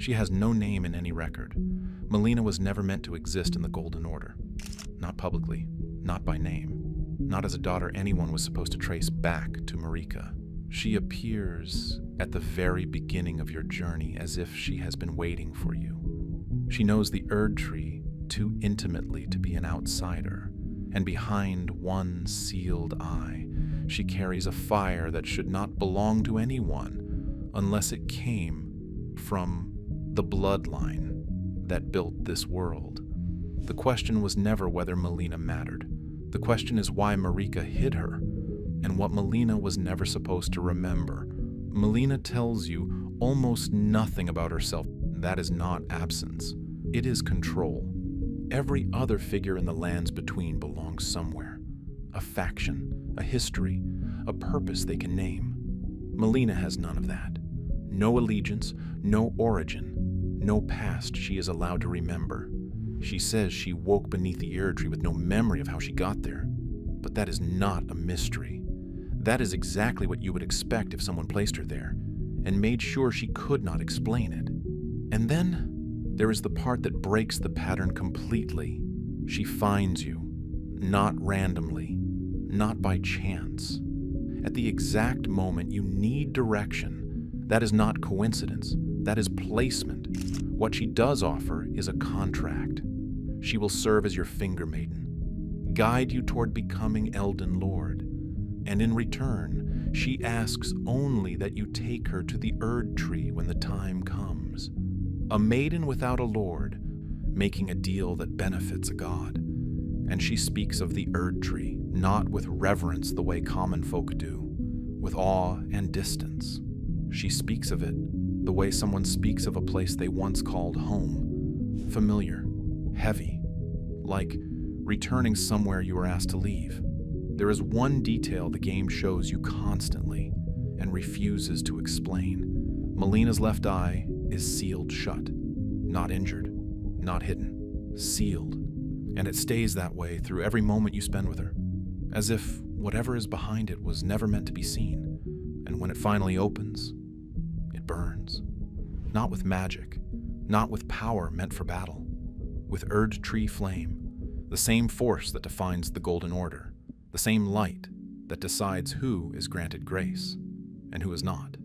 She has no name in any record. Melina was never meant to exist in the Golden Order. Not publicly, not by name, not as a daughter anyone was supposed to trace back to Marika. She appears at the very beginning of your journey as if she has been waiting for you. She knows the Erdtree too intimately to be an outsider, and behind one sealed eye, she carries a fire that should not belong to anyone unless it came from the bloodline that built this world. The question was never whether Melina mattered. The question is why Marika hid her, and what Melina was never supposed to remember. Melina tells you almost nothing about herself. That is not absence. It is control. Every other figure in the lands between belongs somewhere. A faction, a history, a purpose they can name. Melina has none of that. No allegiance, no origin, no past she is allowed to remember. She says she woke beneath the Erdtree with no memory of how she got there. But that is not a mystery. That is exactly what you would expect if someone placed her there, and made sure she could not explain it. And then there is the part that breaks the pattern completely. She finds you, not randomly, not by chance. At the exact moment you need direction. That is not coincidence. That is placement. What she does offer is a contract. She will serve as your finger maiden, guide you toward becoming Elden Lord, and in return, she asks only that you take her to the Erdtree when the time comes. A maiden without a lord, making a deal that benefits a god. And she speaks of the Erdtree, not with reverence the way common folk do, with awe and distance. She speaks of it the way someone speaks of a place they once called home. Familiar, heavy, like returning somewhere you were asked to leave. There is one detail the game shows you constantly and refuses to explain. Melina's left eye is sealed shut, not injured, not hidden, sealed. And it stays that way through every moment you spend with her, as if whatever is behind it was never meant to be seen. And when it finally opens, it burns. Not with magic, not with power meant for battle, with Erdtree flame, the same force that defines the Golden Order, the same light that decides who is granted grace and who is not.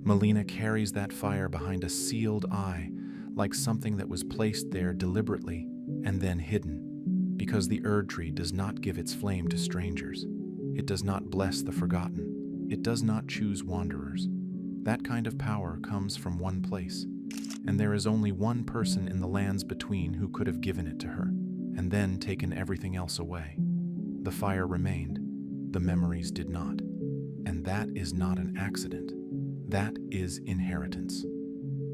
Melina carries that fire behind a sealed eye, like something that was placed there deliberately and then hidden, because the Erdtree does not give its flame to strangers. It does not bless the forgotten. It does not choose wanderers. That kind of power comes from one place, and there is only one person in the lands between who could have given it to her, and then taken everything else away. The fire remained, the memories did not. And that is not an accident. That is inheritance.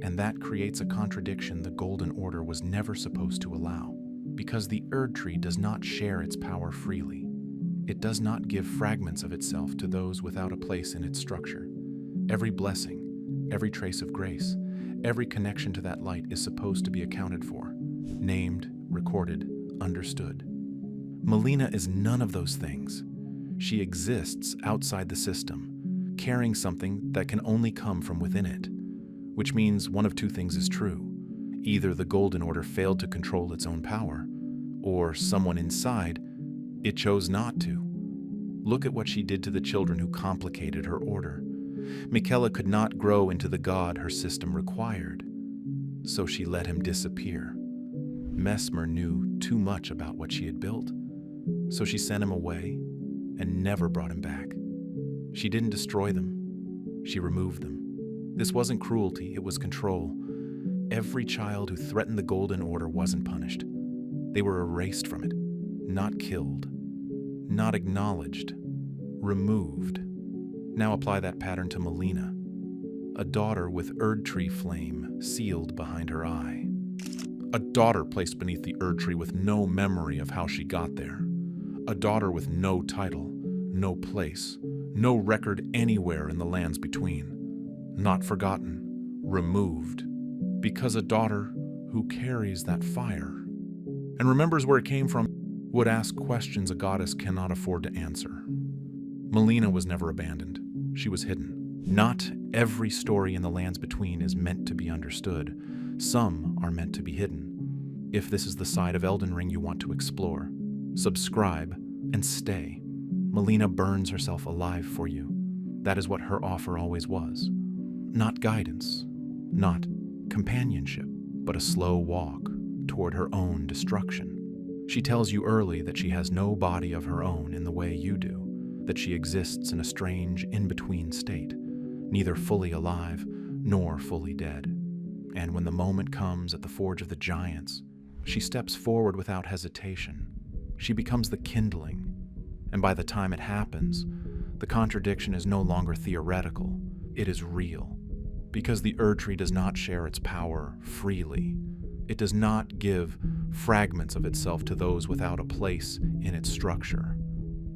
And that creates a contradiction the Golden Order was never supposed to allow, because the Erdtree does not share its power freely. It does not give fragments of itself to those without a place in its structure. Every blessing, every trace of grace, every connection to that light is supposed to be accounted for, named, recorded, understood. Melina is none of those things. She exists outside the system, carrying something that can only come from within it, which means one of two things is true. Either the Golden Order failed to control its own power, or someone inside, it chose not to. Look at what she did to the children who complicated her order. Miquella could not grow into the god her system required, so she let him disappear. Messmer knew too much about what she had built, so she sent him away and never brought him back. She didn't destroy them, she removed them. This wasn't cruelty, it was control. Every child who threatened the Golden Order wasn't punished. They were erased from it, not killed, not acknowledged, removed. Now apply that pattern to Melina, a daughter with Erdtree flame sealed behind her eye. A daughter placed beneath the Erdtree with no memory of how she got there. A daughter with no title, no place, no record anywhere in the lands between. Not forgotten, removed. Because a daughter who carries that fire and remembers where it came from would ask questions a goddess cannot afford to answer. Melina was never abandoned. She was hidden. Not every story in the lands between is meant to be understood. Some are meant to be hidden. If this is the side of Elden Ring you want to explore, subscribe and stay. Melina burns herself alive for you. That is what her offer always was. Not guidance, not companionship, but a slow walk toward her own destruction. She tells you early that she has no body of her own in the way you do, that she exists in a strange in-between state, neither fully alive nor fully dead. And when the moment comes at the Forge of the Giants, she steps forward without hesitation. She becomes the kindling, and by the time it happens, the contradiction is no longer theoretical, it is real. Because the Erdtree does not share its power freely. It does not give fragments of itself to those without a place in its structure.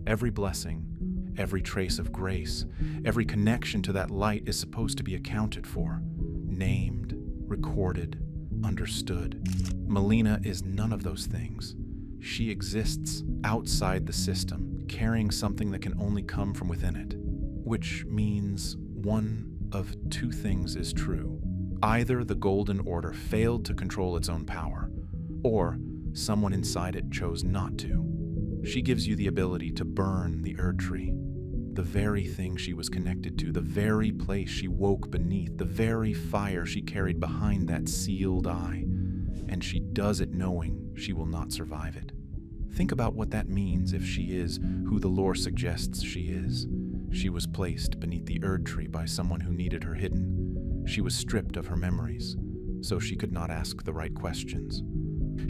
Every blessing, every trace of grace, every connection to that light is supposed to be accounted for, named, recorded, understood. Melina is none of those things. She exists outside the system, carrying something that can only come from within it, which means one of two things is true. Either the Golden Order failed to control its own power, or someone inside it chose not to. She gives you the ability to burn the Erdtree, the very thing she was connected to, the very place she woke beneath, the very fire she carried behind that sealed eye, and she does it knowing she will not survive it. Think about what that means if she is who the lore suggests she is. She was placed beneath the Erdtree by someone who needed her hidden. She was stripped of her memories, so she could not ask the right questions.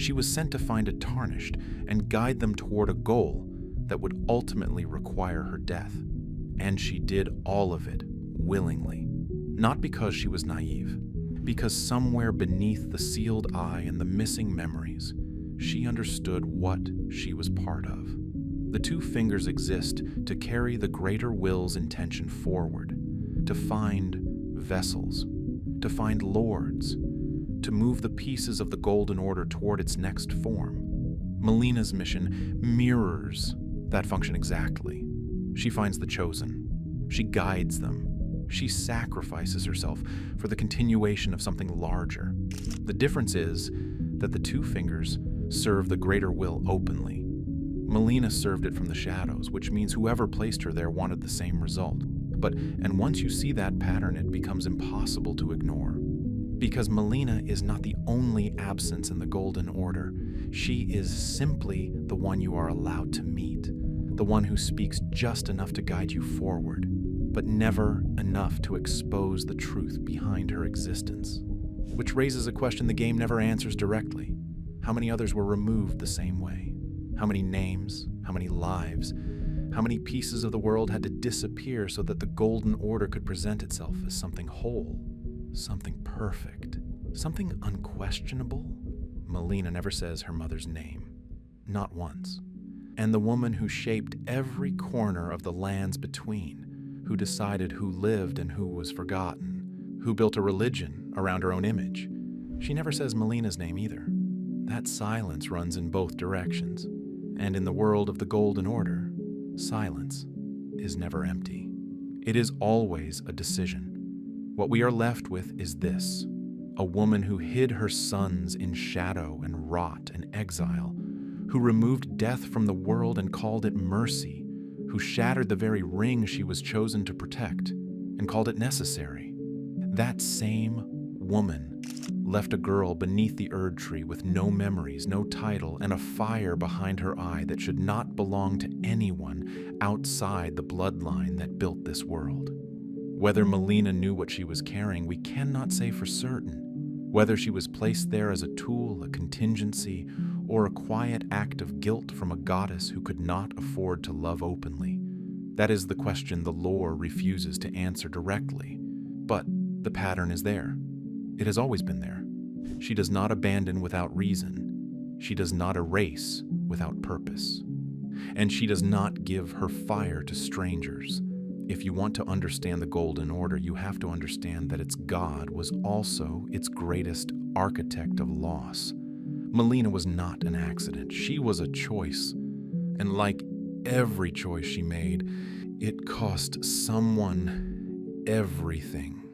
She was sent to find a tarnished and guide them toward a goal that would ultimately require her death. And she did all of it willingly. Not because she was naive, because somewhere beneath the sealed eye and the missing memories, she understood what she was part of. The two fingers exist to carry the greater will's intention forward, to find vessels, to find lords, to move the pieces of the Golden Order toward its next form. Melina's mission mirrors that function exactly. She finds the chosen. She guides them. She sacrifices herself for the continuation of something larger. The difference is that the two fingers serve the greater will openly. Melina served it from the shadows, which means whoever placed her there wanted the same result. And once you see that pattern, it becomes impossible to ignore. Because Melina is not the only absence in the Golden Order. She is simply the one you are allowed to meet, the one who speaks just enough to guide you forward, but never enough to expose the truth behind her existence. Which raises a question the game never answers directly. How many others were removed the same way? How many names? How many lives? How many pieces of the world had to disappear so that the Golden Order could present itself as something whole, something perfect, something unquestionable? Melina never says her mother's name. Not once. And the woman who shaped every corner of the lands between, who decided who lived and who was forgotten, who built a religion around her own image, she never says Melina's name either. That silence runs in both directions. And in the world of the Golden Order, silence is never empty. It is always a decision. What we are left with is this: a woman who hid her sons in shadow and rot and exile, who removed death from the world and called it mercy, who shattered the very ring she was chosen to protect and called it necessary. That same woman left a girl beneath the Erdtree with no memories, no title, and a fire behind her eye that should not belong to anyone outside the bloodline that built this world. Whether Melina knew what she was carrying, we cannot say for certain. Whether she was placed there as a tool, a contingency, or a quiet act of guilt from a goddess who could not afford to love openly. That is the question the lore refuses to answer directly. But the pattern is there. It has always been there. She does not abandon without reason. She does not erase without purpose. And she does not give her fire to strangers. If you want to understand the Golden Order, you have to understand that its god was also its greatest architect of loss. Melina was not an accident. She was a choice. And like every choice she made, it cost someone everything